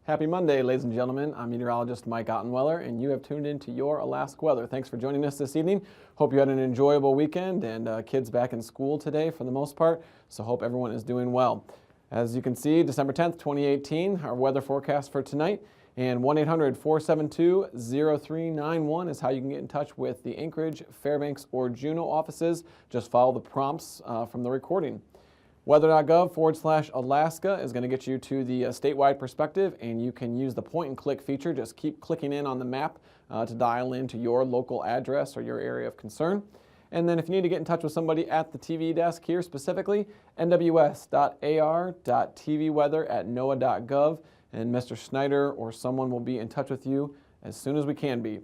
Happy Monday, ladies and gentlemen. I'm meteorologist Mike Ottenweller, and you have tuned in to your Alaska weather. Thanks for joining us this evening. Hope you had an enjoyable weekend, and kids back in school today for the most part, so hope everyone is doing well. As you can see, December 10th, 2018, our weather forecast for tonight, and 1-800-472-0391 is how you can get in touch with the Anchorage, Fairbanks, or Juneau offices. Just follow the prompts from the recording. Weather.gov/Alaska is going to get you to the statewide perspective, and you can use the point and click feature. Just keep clicking in on the map to dial into your local address or your area of concern. And then if you need to get in touch with somebody at the TV desk here specifically, nws.ar.tvweather@noaa.gov, and Mr. Snider or someone will be in touch with you as soon as we can be.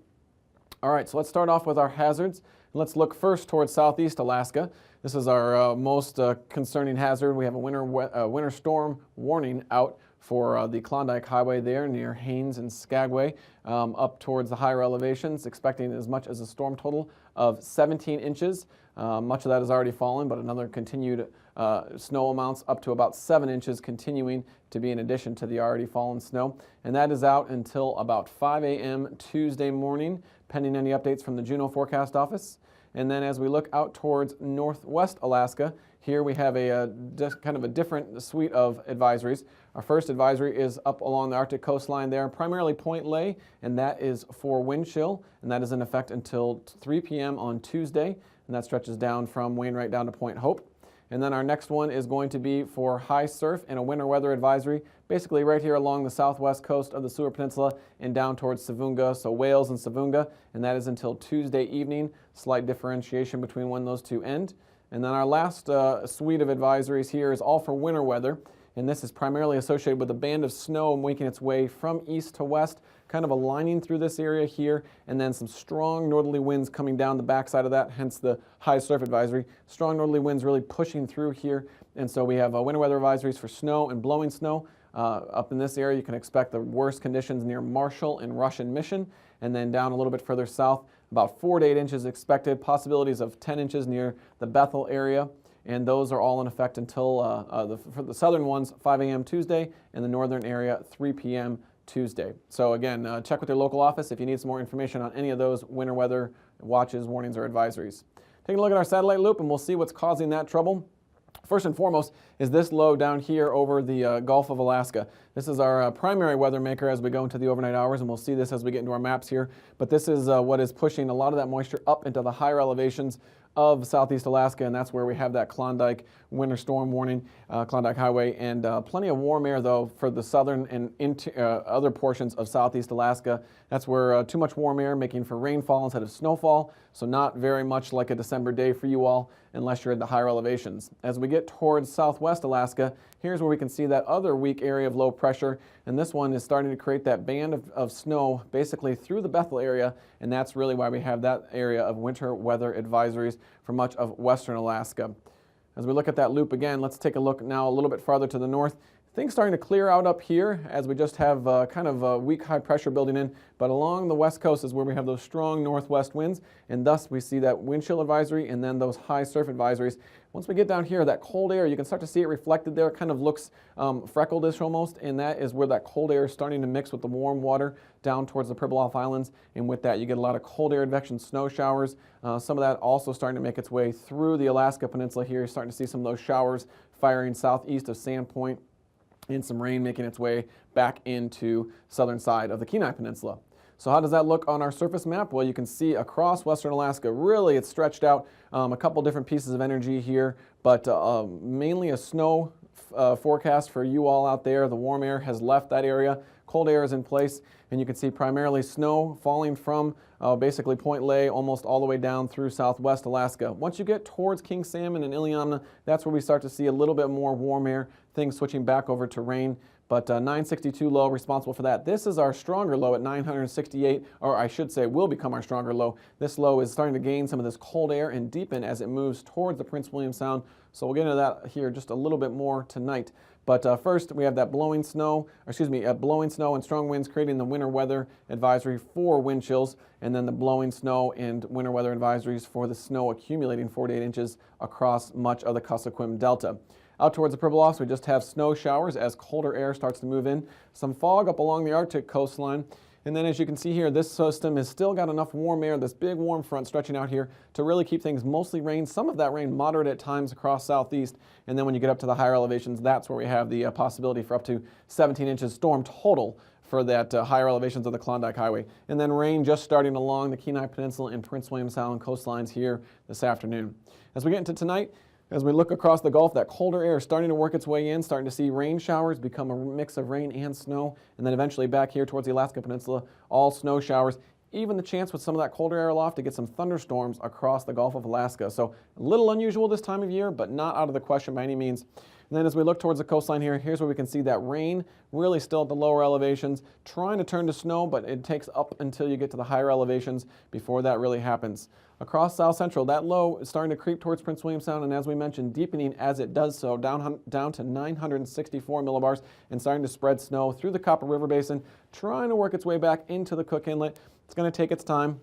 All right, so let's start off with our hazards. Let's look first towards southeast Alaska. This is our most concerning hazard. We have a winter storm warning out for the Klondike Highway there near Haines and Skagway, up towards the higher elevations, expecting as much as a storm total of 17 inches. Much of that has already fallen, but another continued snow amounts up to about 7 inches continuing to be in addition to the already fallen snow. And that is out until about 5 a.m. Tuesday morning, pending any updates from the Juneau Forecast Office. And then as we look out towards northwest Alaska, here we have kind of a different suite of advisories. Our first advisory is up along the Arctic coastline there, primarily Point Lay, and that is for wind chill, and that is in effect until 3 p.m. on Tuesday, and that stretches down from Wainwright down to Point Hope. And then our next one is going to be for high surf and a winter weather advisory, basically right here along the southwest coast of the Seward Peninsula and down towards Savunga, so Wales and Savunga, and that is until Tuesday evening. Slight differentiation between when those two end. And then our last suite of advisories here is all for winter weather, and this is primarily associated with a band of snow making its way from east to west, kind of aligning through this area here, and then some strong northerly winds coming down the backside of that, hence the high surf advisory. Strong northerly winds really pushing through here, and so we have winter weather advisories for snow and blowing snow. Up in this area, you can expect the worst conditions near Marshall and Rush and Mission, and then down a little bit further south, about 4 to 8 inches expected, possibilities of 10 inches near the Bethel area, and those are all in effect until, for the southern ones, 5 a.m. Tuesday, and the northern area, 3 p.m. Tuesday. So again, check with your local office if you need some more information on any of those winter weather watches, warnings, or advisories. Taking a look at our satellite loop, and we'll see what's causing that trouble. First and foremost is this low down here over the Gulf of Alaska. This is our primary weather maker as we go into the overnight hours, and we'll see this as we get into our maps here. But this is what is pushing a lot of that moisture up into the higher elevations of southeast Alaska, and that's where we have that Klondike winter storm warning, Klondike Highway, and plenty of warm air though for the southern and into other portions of southeast Alaska. That's where too much warm air making for rainfall instead of snowfall, so not very much like a December day for you all unless you're at the higher elevations. As we get towards southwest Alaska, here's where we can see that other weak area of low pressure, and this one is starting to create that band of snow basically through the Bethel area, and that's really why we have that area of winter weather advisories for much of western Alaska. As we look at that loop again, let's take a look now a little bit farther to the north. Things starting to clear out up here as we just have kind of a weak high pressure building in, but along the west coast is where we have those strong northwest winds, and thus we see that wind chill advisory and then those high surf advisories. Once we get down here, that cold air, you can start to see it reflected there. It kind of looks freckled-ish almost, and that is where that cold air is starting to mix with the warm water down towards the Pribilof Islands, and with that you get a lot of cold air advection snow showers. Some of that also starting to make its way through the Alaska Peninsula here. You're starting to see some of those showers firing southeast of Sandpoint, and some rain making its way back into southern side of the Kenai Peninsula. So how does that look on our surface map? Well, you can see across western Alaska, really it's stretched out, a couple different pieces of energy here, but mainly a snow forecast for you all out there. The warm air has left that area. Cold air is in place, and you can see primarily snow falling from basically Point Lay almost all the way down through southwest Alaska. Once you get towards King Salmon and Iliamna, that's where we start to see a little bit more warm air, things switching back over to rain. But 962 low responsible for that. This is our stronger low at 968, or I should say will become our stronger low. This low is starting to gain some of this cold air and deepen as it moves towards the Prince William Sound. So we'll get into that here just a little bit more tonight. But first we have that blowing snow and strong winds creating the winter weather advisory for wind chills, and then the blowing snow and winter weather advisories for the snow accumulating 48 inches across much of the Kuskokwim Delta. Out towards the Pribilofs, we just have snow showers as colder air starts to move in. Some fog up along the Arctic coastline. And then as you can see here, this system has still got enough warm air, this big warm front stretching out here to really keep things mostly rain. Some of that rain moderate at times across southeast. And then when you get up to the higher elevations, that's where we have the possibility for up to 17 inches storm total for that higher elevations of the Klondike Highway. And then rain just starting along the Kenai Peninsula and Prince William Sound coastlines here this afternoon. As we get into tonight, as we look across the Gulf, that colder air is starting to work its way in, starting to see rain showers become a mix of rain and snow, and then eventually back here towards the Alaska Peninsula, all snow showers. Even the chance with some of that colder air aloft to get some thunderstorms across the Gulf of Alaska. So a little unusual this time of year, but not out of the question by any means. And then as we look towards the coastline here, here's where we can see that rain really still at the lower elevations, trying to turn to snow, but it takes up until you get to the higher elevations before that really happens. Across South Central, that low is starting to creep towards Prince William Sound, and as we mentioned, deepening as it does so, down to 964 millibars, and starting to spread snow through the Copper River Basin, trying to work its way back into the Cook Inlet. It's going to take its time.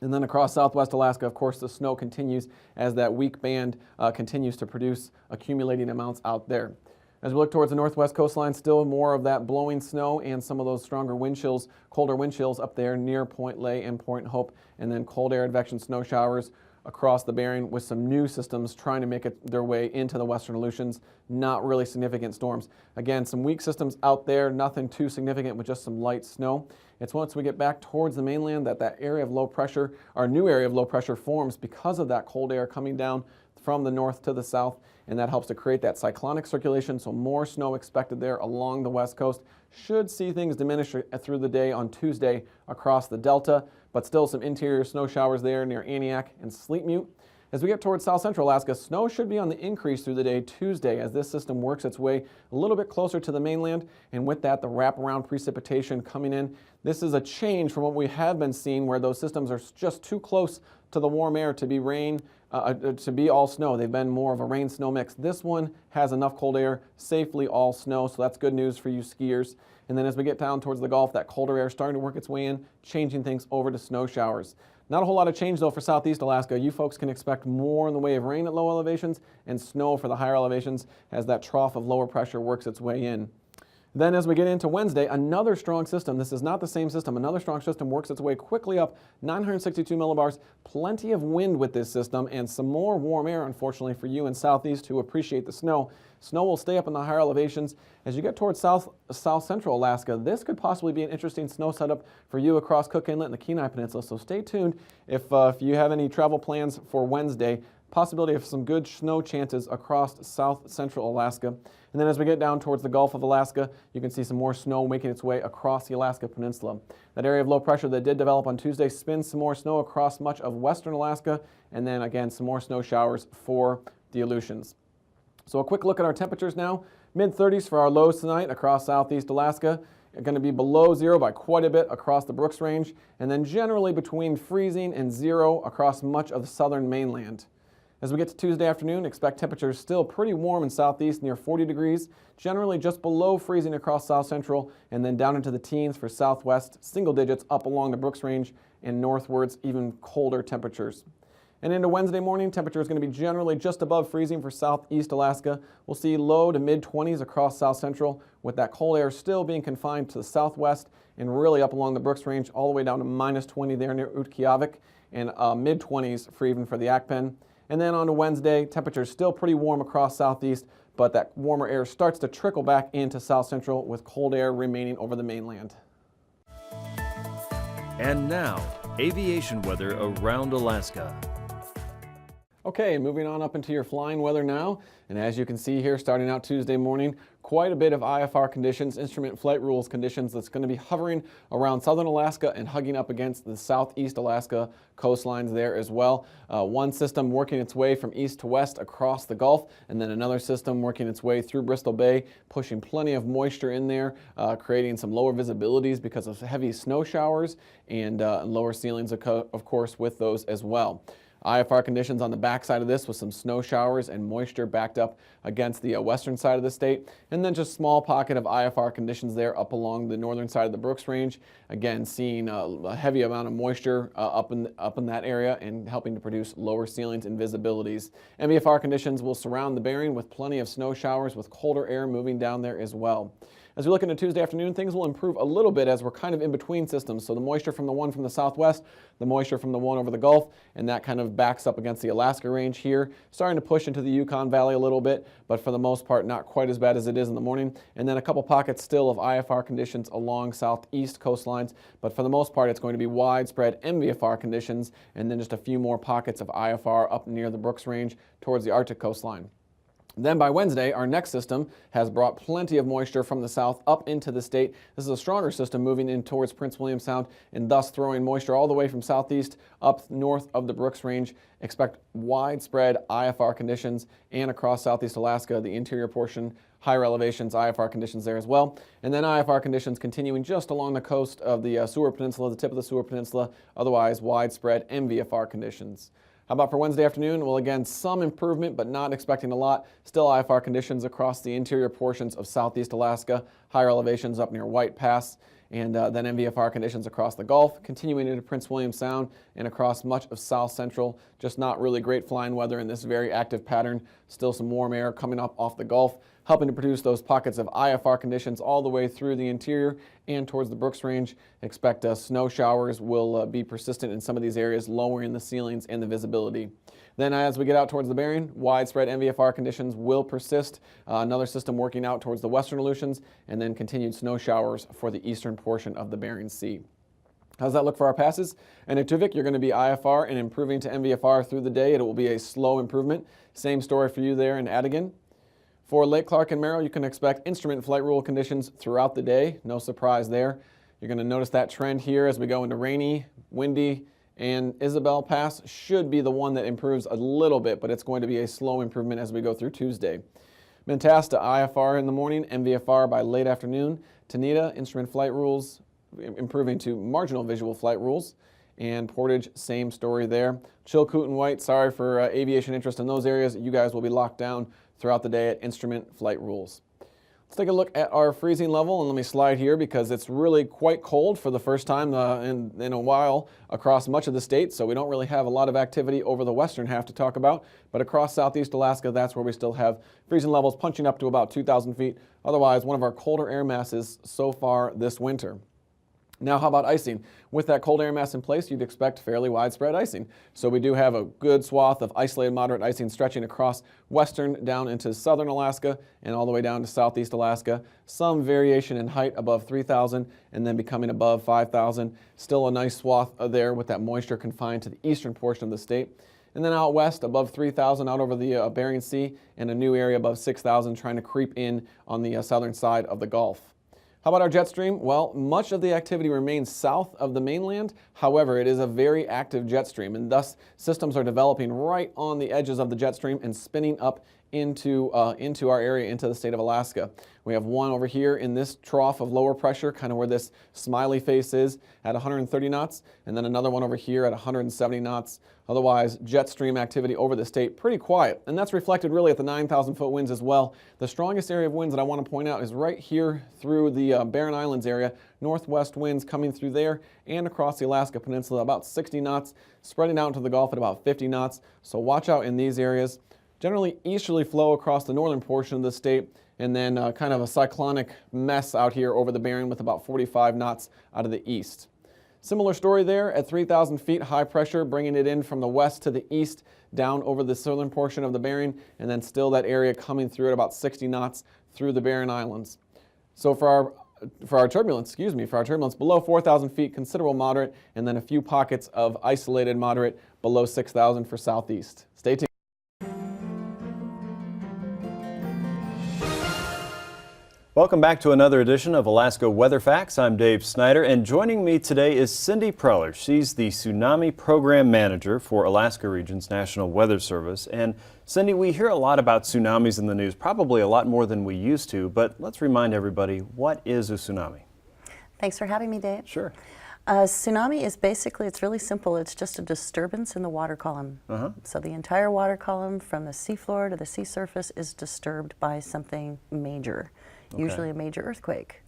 And then across southwest Alaska, of course, the snow continues as that weak band continues to produce accumulating amounts out there. As we look towards the northwest coastline, still more of that blowing snow and some of those stronger wind chills, colder wind chills up there near Point Lay and Point Hope, and then cold air advection snow showers across the Bering with some new systems trying to make their way into the western Aleutians. Not really significant storms. Again, some weak systems out there, nothing too significant with just some light snow. It's once we get back towards the mainland that area of low pressure, our new area of low pressure forms because of that cold air coming down from the north to the south, and that helps to create that cyclonic circulation, so more snow expected there along the west coast. Should see things diminish through the day on Tuesday across the Delta, but still some interior snow showers there near Aniak and Sleepmute. As we get towards south central Alaska, snow should be on the increase through the day Tuesday as this system works its way a little bit closer to the mainland, and with that, the wraparound precipitation coming in. This is a change from what we have been seeing where those systems are just too close to the warm air to be rain, to be all snow. They've been more of a rain-snow mix. This one has enough cold air, safely all snow, so that's good news for you skiers. And then as we get down towards the Gulf, that colder air starting to work its way in, changing things over to snow showers. Not a whole lot of change, though, for southeast Alaska. You folks can expect more in the way of rain at low elevations and snow for the higher elevations as that trough of lower pressure works its way in. Then as we get into Wednesday, another strong system, this is not the same system, another strong system works its way quickly up, 962 millibars, plenty of wind with this system, and some more warm air, unfortunately, for you in southeast who appreciate the snow. Snow will stay up in the higher elevations. As you get towards south central Alaska, this could possibly be an interesting snow setup for you across Cook Inlet and the Kenai Peninsula, so stay tuned if you have any travel plans for Wednesday. Possibility of some good snow chances across south central Alaska. And then as we get down towards the Gulf of Alaska, you can see some more snow making its way across the Alaska Peninsula. That area of low pressure that did develop on Tuesday spins some more snow across much of western Alaska, and then again some more snow showers for the Aleutians. So a quick look at our temperatures now. Mid-30s for our lows tonight across southeast Alaska. Going to be below zero by quite a bit across the Brooks Range, and then generally between freezing and zero across much of the southern mainland. As we get to Tuesday afternoon, expect temperatures still pretty warm in southeast near 40 degrees, generally just below freezing across south central, and then down into the teens for southwest, single digits up along the Brooks Range, and northwards even colder temperatures. And into Wednesday morning, temperature is going to be generally just above freezing for southeast Alaska. We'll see low to mid-20s across south central, with that cold air still being confined to the southwest and really up along the Brooks Range all the way down to -20 there near Utqiagvik, and mid-20s for even for the Akpen. And then on to Wednesday, temperatures still pretty warm across southeast, but that warmer air starts to trickle back into south central with cold air remaining over the mainland. And now, aviation weather around Alaska. Okay, moving on up into your flying weather now. And as you can see here, starting out Tuesday morning, quite a bit of IFR conditions, instrument flight rules conditions that's going to be hovering around southern Alaska and hugging up against the southeast Alaska coastlines there as well. One system working its way from east to west across the Gulf, and then another system working its way through Bristol Bay, pushing plenty of moisture in there, creating some lower visibilities because of heavy snow showers and lower ceilings, of course, with those as well. IFR conditions on the backside of this with some snow showers and moisture backed up against the western side of the state. And then just small pocket of IFR conditions there up along the northern side of the Brooks Range. Again, seeing a heavy amount of moisture up in that area and helping to produce lower ceilings and visibilities. MVFR conditions will surround the Bering with plenty of snow showers with colder air moving down there as well. As we look into Tuesday afternoon, things will improve a little bit as we're kind of in between systems. So the moisture from the one from the southwest, the moisture from the one over the Gulf, and that kind of backs up against the Alaska range here, starting to push into the Yukon Valley a little bit, but for the most part not quite as bad as it is in the morning. And then a couple pockets still of IFR conditions along southeast coastlines, but for the most part it's going to be widespread MVFR conditions, and then just a few more pockets of IFR up near the Brooks Range towards the Arctic coastline. Then by Wednesday, our next system has brought plenty of moisture from the south up into the state. This is a stronger system moving in towards Prince William Sound and thus throwing moisture all the way from southeast up north of the Brooks Range. Expect widespread IFR conditions and across southeast Alaska, the interior portion, higher elevations, IFR conditions there as well. And then IFR conditions continuing just along the coast of the Seward Peninsula, the tip of the Seward Peninsula, otherwise widespread MVFR conditions. How about for Wednesday afternoon? Well, again, some improvement, but not expecting a lot. Still IFR conditions across the interior portions of southeast Alaska, higher elevations up near White Pass, and then MVFR conditions across the Gulf, continuing into Prince William Sound and across much of south central. Just not really great flying weather in this very active pattern. Still some warm air coming up off the Gulf, helping to produce those pockets of IFR conditions all the way through the interior and towards the Brooks Range. Expect snow showers will be persistent in some of these areas, lowering the ceilings and the visibility. Then as we get out towards the Bering, widespread MVFR conditions will persist. Another system working out towards the western Aleutians, and then continued snow showers for the eastern portion of the Bering Sea. How's that look for our passes? And at Tuvik, you're going to be IFR and improving to MVFR through the day. It will be a slow improvement. Same story for you there in Adigan. For Lake Clark and Merrill, you can expect instrument flight rule conditions throughout the day. No surprise there. You're going to notice that trend here as we go into rainy, windy, and Isabel Pass should be the one that improves a little bit, but it's going to be a slow improvement as we go through Tuesday. Mentasta, IFR in the morning, MVFR by late afternoon. Tanita, instrument flight rules improving to marginal visual flight rules. And Portage, same story there. Chilkoot and White, sorry for aviation interest in those areas. You guys will be locked down throughout the day at instrument flight rules. Let's take a look at our freezing level, and let me slide here because it's really quite cold for the first time in a while across much of the state, so we don't really have a lot of activity over the western half to talk about, but across southeast Alaska, that's where we still have freezing levels punching up to about 2,000 feet. Otherwise, one of our colder air masses so far this winter. Now, how about icing? With that cold air mass in place, you'd expect fairly widespread icing. So we do have a good swath of isolated moderate icing stretching across western down into southern Alaska and all the way down to southeast Alaska. Some variation in height above 3,000 and then becoming above 5,000. Still a nice swath there with that moisture confined to the eastern portion of the state. And then out west, above 3,000 out over the Bering Sea, and a new area above 6,000 trying to creep in on the southern side of the Gulf. How about our jet stream? Well, much of the activity remains south of the mainland. However, it is a very active jet stream, and thus systems are developing right on the edges of the jet stream and spinning up into our area, into the state of Alaska. We have one over here in this trough of lower pressure, kind of where this smiley face is at 130 knots, and then another one over here at 170 knots. Otherwise, jet stream activity over the state, pretty quiet, and that's reflected really at the 9,000-foot winds as well. The strongest area of winds that I want to point out is right here through the Barren Islands area. Northwest winds coming through there and across the Alaska Peninsula, about 60 knots, spreading out into the Gulf at about 50 knots, so watch out in these areas. Generally easterly flow across the northern portion of the state, and then kind of a cyclonic mess out here over the Bering with about 45 knots out of the east. Similar story there at 3,000 feet, high pressure, bringing it in from the west to the east, down over the southern portion of the Bering, and then still that area coming through at about 60 knots through the Barren Islands. So for our turbulence below 4,000 feet, considerable moderate, and then a few pockets of isolated moderate below 6,000 for southeast. Stay tuned. Welcome back to another edition of Alaska Weather Facts. I'm Dave Snider, and joining me today is Cindy Preller. She's the Tsunami Program Manager for Alaska Region's National Weather Service. And Cindy, we hear a lot about tsunamis in the news, probably a lot more than we used to, but let's remind everybody, what is a tsunami? Thanks for having me, Dave. Sure. Tsunami is basically, it's really simple. It's just a disturbance in the water column. So the entire water column from the seafloor to the sea surface is disturbed by something major, usually a major earthquake.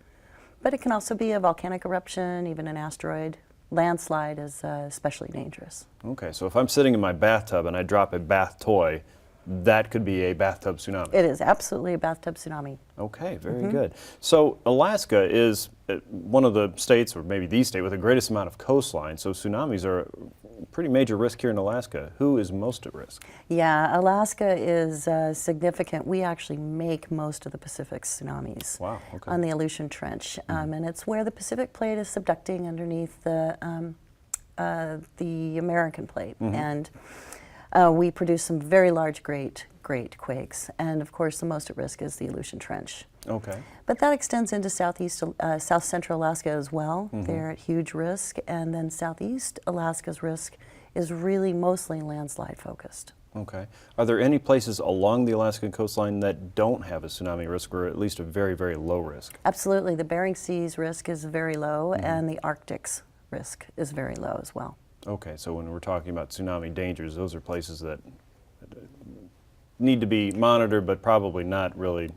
But it can also be a volcanic eruption, even an asteroid. Landslide is especially dangerous. Okay, so if I'm sitting in my bathtub and I drop a bath toy, that could be a bathtub tsunami. It is absolutely a bathtub tsunami. Okay, very good. So Alaska is one of the states, or maybe the state, with the greatest amount of coastline. So tsunamis are a pretty major risk here in Alaska. Who is most at risk? Yeah, Alaska is significant. We actually make most of the Pacific's tsunamis. Wow, okay. On the Aleutian Trench. And it's where the Pacific Plate is subducting underneath the American Plate. And we produce some very large, great quakes. And of course, the most at risk is the Aleutian Trench. Okay. But that extends into south central Alaska as well. They're at huge risk. And then southeast Alaska's risk is really mostly landslide focused. Okay. Are there any places along the Alaskan coastline that don't have a tsunami risk, or at least a very, very low risk? Absolutely. The Bering Sea's risk is very low, and the Arctic's risk is very low as well. Okay, so when we're talking about tsunami dangers, those are places that need to be monitored, but probably not really.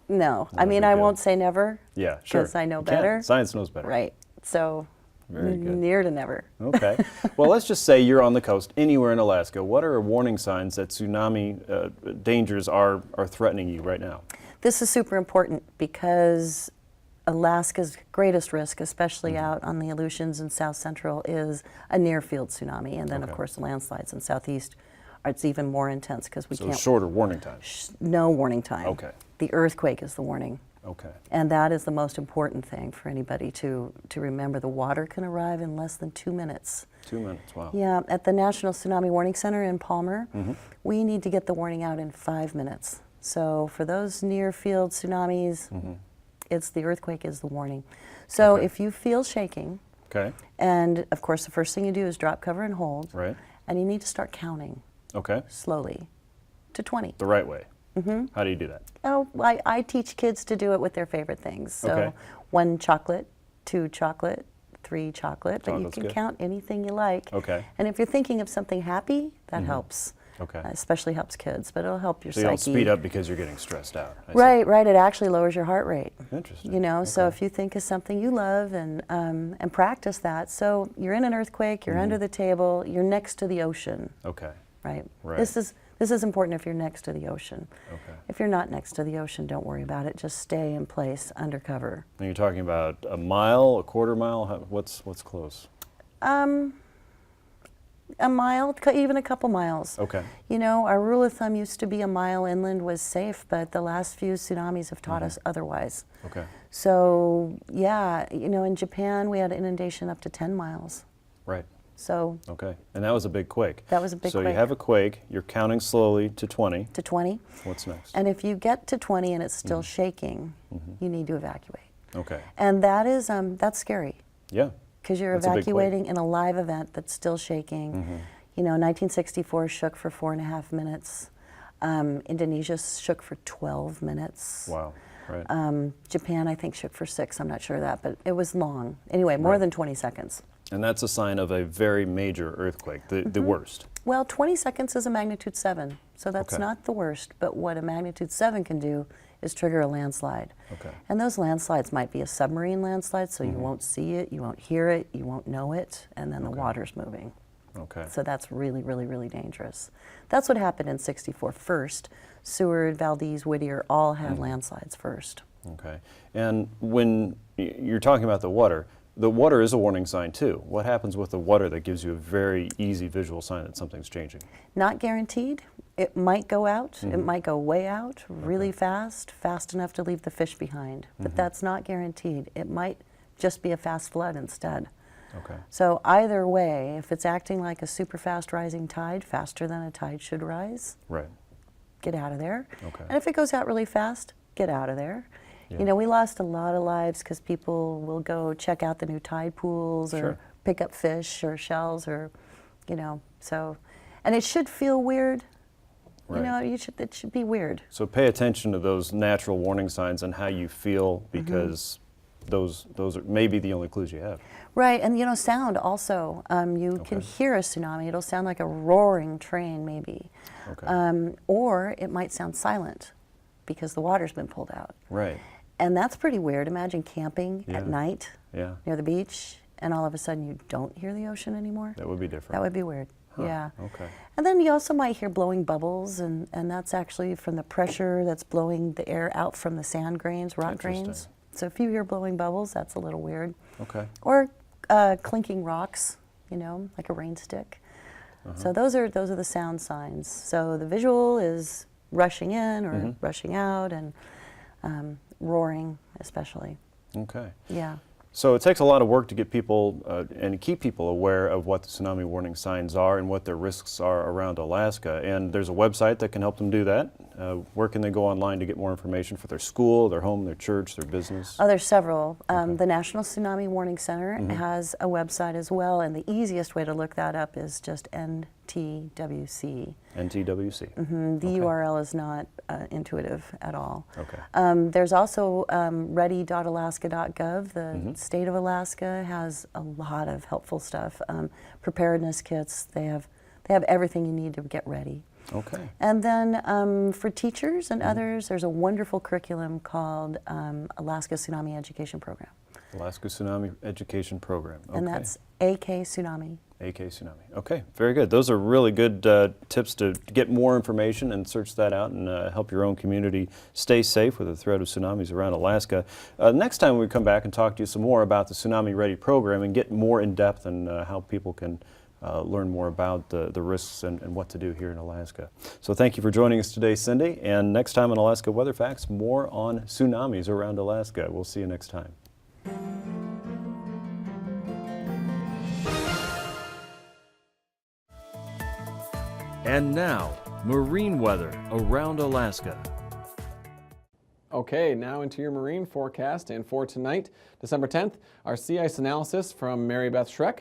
No, I Not a mean, big I deal. won't say never. Yeah, sure. Because I know You can't. better. Science knows better. Right. So, Very good. near to never. Okay. Well, let's just say you're on the coast anywhere in Alaska. What are warning signs that tsunami dangers are threatening you right now? This is super important because Alaska's greatest risk, especially out on the Aleutians and South Central, is a near-field tsunami, and then of Okay. course the landslides in southeast. It's even more intense because we So can't. shorter warning time. No warning time. Okay. The earthquake is the warning. Okay. And that is the most important thing for anybody to remember. The water can arrive in less than 2 minutes. 2 minutes. Wow. Yeah, at the National Tsunami Warning Center in Palmer, we need to get the warning out in 5 minutes. So for those near-field tsunamis, it's the earthquake is the warning. So Okay. if you feel shaking, Okay. and of course the first thing you do is drop, cover, and hold, Right. and you need to start counting Okay. slowly to 20. The right way. How do you do that? Oh, I teach kids to do it with their favorite things. So Okay. 1 chocolate, 2 chocolate, 3 chocolate, but you Chocolate's can good. count anything you like. Okay. And if you're thinking of something happy, that helps. Okay. Especially helps kids, but it'll help your So psyche. you don't speed up because you're getting stressed out. I see. Right. It actually lowers your heart rate. Interesting. You know, so Okay. if you think of something you love and practice that. So you're in an earthquake, you're under the table, you're next to the ocean, Okay. right? Right. This is important if you're next to the ocean. Okay. If you're not next to the ocean, don't worry about it. Just stay in place under cover. And you're talking about a mile, a quarter mile? What's close? A mile, even a couple miles. Okay. You know, our rule of thumb used to be a mile inland was safe, but the last few tsunamis have taught us otherwise. Okay. So, yeah, you know, in Japan we had inundation up to 10 miles. Right. So, Okay. And that was a big quake. That was a big So quake. you have a quake, you're counting slowly to 20. to 20. What's next? And if you get to 20 and it's still shaking, you need to evacuate. Okay. And that is, that's scary. Yeah. Because you're That's a big quake. evacuating in a live event that's still shaking. You know, 1964 shook for 4.5 minutes. Indonesia shook for 12 minutes. Wow. Right. Japan, I think, shook for 6. I'm not sure of that, but it was long. Anyway, more Right. than 20 seconds. And that's a sign of a very major earthquake, the worst. Well, 20 seconds is a magnitude 7, so that's Okay. not the worst. But what a magnitude 7 can do is trigger a landslide. Okay. And those landslides might be a submarine landslide, so you won't see it, you won't hear it, you won't know it, and then the water's moving. Okay. So that's really, really, really dangerous. That's what happened in 64 first. Seward, Valdez, Whittier all had landslides first. Okay. And when you're talking about the water is a warning sign too. What happens with the water that gives you a very easy visual sign that something's changing? Not guaranteed. It might go out. It might go way out really fast enough to leave the fish behind. But that's not guaranteed. It might just be a fast flood instead. Okay. So either way, if it's acting like a super fast rising tide, faster than a tide should rise, Right. get out of there. Okay. And if it goes out really fast, get out of there. Yeah. You know, we lost a lot of lives because people will go check out the new tide pools or Sure. pick up fish or shells or, you know, so, and it should feel weird. Right. You know, it should be weird. So pay attention to those natural warning signs and how you feel, because those are maybe the only clues you have. Right, and you know, sound also. You can hear a tsunami. It'll sound like a roaring train, maybe. Okay. Or it might sound silent because the water's been pulled out. Right. And that's pretty weird. Imagine camping Yeah. at night Yeah. near the beach, and all of a sudden you don't hear the ocean anymore. That would be different. That would be weird. Huh. Yeah. Okay. And then you also might hear blowing bubbles, and that's actually from the pressure that's blowing the air out from the sand grains, rock Interesting. grains. So if you hear blowing bubbles, that's a little weird. Okay. Or clinking rocks, you know, like a rain stick. So those are the sound signs. So the visual is rushing in or rushing out, and roaring especially. Okay. Yeah. So it takes a lot of work to get people and keep people aware of what the tsunami warning signs are and what their risks are around Alaska. And there's a website that can help them do that. Where can they go online to get more information for their school, their home, their church, their business? Oh, there's several. The National Tsunami Warning Center has a website as well, and the easiest way to look that up is just NTWC. NTWC. The URL is not intuitive at all. Okay. There's also ready.alaska.gov. The state of Alaska has a lot of helpful stuff. Preparedness kits. They have everything you need to get ready. Okay. And then for teachers and others, there's a wonderful curriculum called Alaska Tsunami Education Program. Alaska Tsunami Education Program. Okay. And that's AKwx. AKwx. Okay, very good. Those are really good tips to get more information and search that out and help your own community stay safe with the threat of tsunamis around Alaska. Next time we come back and talk to you some more about the Tsunami Ready program and get more in depth on how people can learn more about the risks and what to do here in Alaska. So thank you for joining us today, Cindy. And next time on Alaska Weather Facts, more on tsunamis around Alaska. We'll see you next time. And now, marine weather around Alaska. Okay, now into your marine forecast, and for tonight, December 10th, our sea ice analysis from Mary Beth Schreck.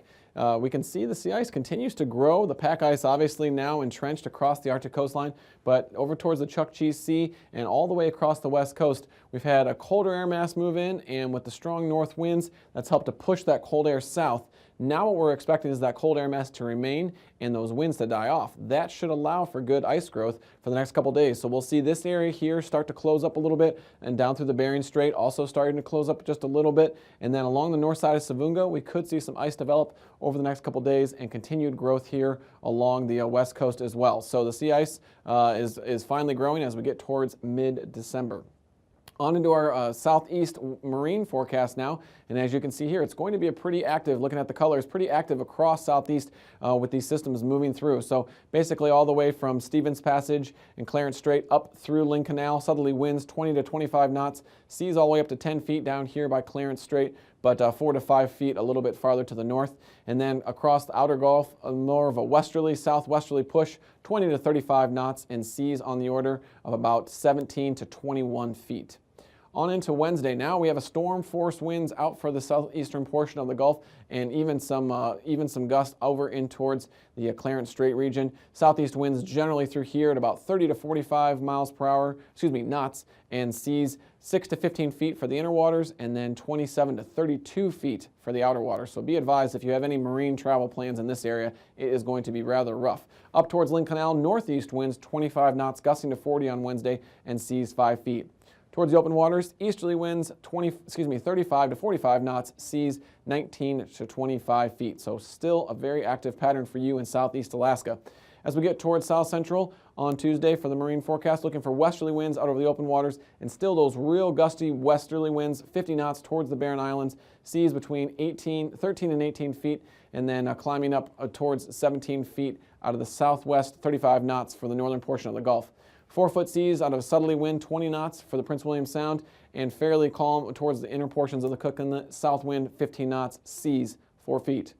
We can see the sea ice continues to grow. The pack ice obviously now entrenched across the Arctic coastline, but over towards the Chukchi Sea and all the way across the west coast, we've had a colder air mass move in, and with the strong north winds, that's helped to push that cold air south. Now what we're expecting is that cold air mass to remain and those winds to die off. That should allow for good ice growth for the next couple days. So we'll see this area here start to close up a little bit, and down through the Bering Strait also starting to close up just a little bit. And then along the north side of Savunga, we could see some ice develop over the next couple days and continued growth here along the west coast as well. So the sea ice is finally growing as we get towards mid-December. On into our southeast marine forecast now, and as you can see here, it's going to be a pretty active, looking at the colors, pretty active across southeast with these systems moving through. So basically all the way from Stevens Passage and Clarence Strait up through Lynn Canal, southerly winds 20 to 25 knots, seas all the way up to 10 feet down here by Clarence Strait, but 4 to 5 feet a little bit farther to the north. And then across the outer Gulf, more of a westerly, southwesterly push, 20 to 35 knots, and seas on the order of about 17 to 21 feet. On into Wednesday now, we have a storm force winds out for the southeastern portion of the Gulf, and even some gusts over in towards the Clarence Strait region. Southeast winds generally through here at about 30 to 45 miles per hour, knots, and seas 6 to 15 feet for the inner waters, and then 27 to 32 feet for the outer waters. So be advised, if you have any marine travel plans in this area, it is going to be rather rough. Up towards Lynn Canal, northeast winds 25 knots, gusting to 40 on Wednesday, and seas 5 feet. Towards the open waters, easterly winds 35 to 45 knots, seas 19 to 25 feet. So still a very active pattern for you in southeast Alaska. As we get towards south central on Tuesday for the marine forecast, looking for westerly winds out over the open waters, and still those real gusty westerly winds, 50 knots towards the Barren Islands, seas between 13 and 18 feet, and then climbing up towards 17 feet out of the southwest, 35 knots for the northern portion of the Gulf. 4-foot seas out of a southerly wind, 20 knots for the Prince William Sound, and fairly calm towards the inner portions of the Cook Inlet. South wind, 15 knots, seas 4 feet.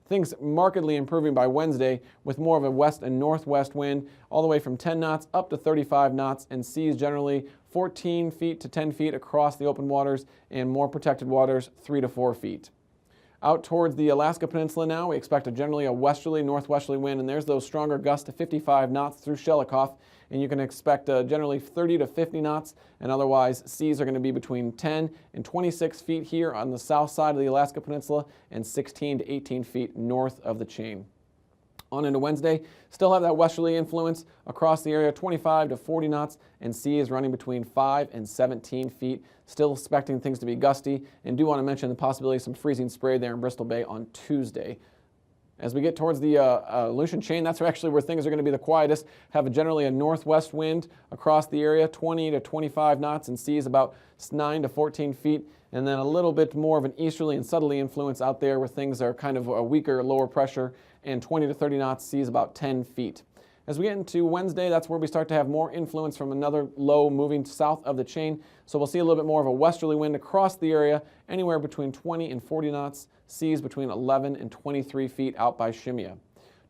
Things markedly improving by Wednesday with more of a west and northwest wind, all the way from 10 knots up to 35 knots, and seas generally 14 feet to 10 feet across the open waters, and more protected waters 3 to 4 feet. Out towards the Alaska Peninsula now, we expect generally a westerly, northwesterly wind, and there's those stronger gusts to 55 knots through Shelikof, and you can expect generally 30 to 50 knots, and otherwise seas are going to be between 10 and 26 feet here on the south side of the Alaska Peninsula and 16 to 18 feet north of the chain. On into Wednesday, still have that westerly influence across the area, 25 to 40 knots, and seas running between 5 and 17 feet. Still expecting things to be gusty, and do want to mention the possibility of some freezing spray there in Bristol Bay on Tuesday. As we get towards the Aleutian chain, that's actually where things are going to be the quietest. Have generally a northwest wind across the area, 20 to 25 knots, and seas about 9 to 14 feet. And then a little bit more of an easterly and southerly influence out there where things are kind of a weaker, lower pressure, and 20 to 30 knots, seas about 10 feet. As we get into Wednesday, that's where we start to have more influence from another low moving south of the chain. So we'll see a little bit more of a westerly wind across the area, anywhere between 20 and 40 knots, seas between 11 and 23 feet out by Shimia.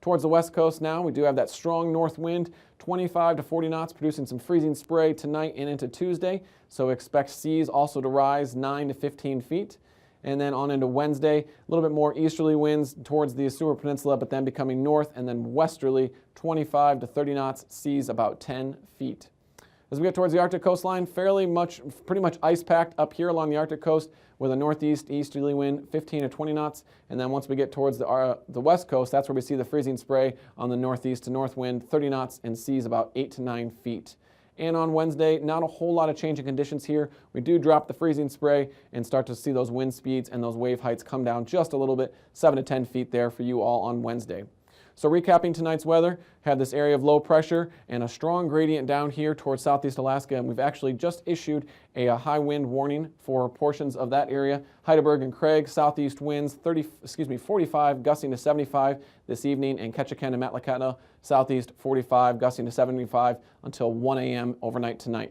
Towards the west coast now, we do have that strong north wind, 25 to 40 knots, producing some freezing spray tonight and into Tuesday. So expect seas also to rise 9 to 15 feet. And then on into Wednesday, a little bit more easterly winds towards the Seward Peninsula, but then becoming north and then westerly, 25 to 30 knots, seas about 10 feet. As we get towards the Arctic coastline, pretty much ice-packed up here along the Arctic coast with a northeast easterly wind, 15 to 20 knots. And then once we get towards the west coast, that's where we see the freezing spray on the northeast to north wind, 30 knots, and seas about 8 to 9 feet. And on Wednesday, not a whole lot of change in conditions here. We do drop the freezing spray and start to see those wind speeds and those wave heights come down just a little bit, 7 to 10 feet there for you all on Wednesday. So recapping tonight's weather, had this area of low pressure and a strong gradient down here towards southeast Alaska, and we've actually just issued a high wind warning for portions of that area. Heidelberg and Craig, southeast winds 45 gusting to 75 this evening, and Ketchikan and Metlakatla, southeast 45 gusting to 75 until 1 a.m. overnight tonight.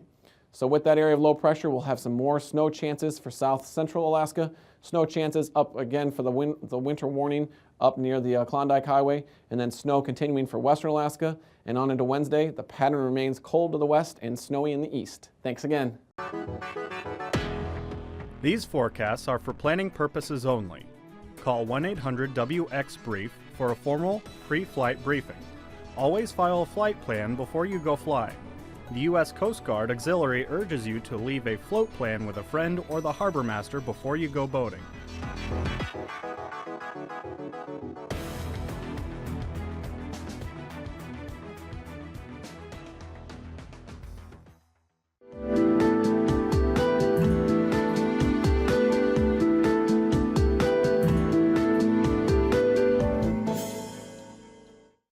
So with that area of low pressure, we'll have some more snow chances for south central Alaska. Snow chances up again for the winter warning up near the Klondike Highway, and then snow continuing for western Alaska. And on into Wednesday, the pattern remains cold to the west and snowy in the east. Thanks again. These forecasts are for planning purposes only. Call 1-800-WX-BRIEF for a formal pre-flight briefing. Always file a flight plan before you go flying. The U.S. Coast Guard Auxiliary urges you to leave a float plan with a friend or the harbor master before you go boating.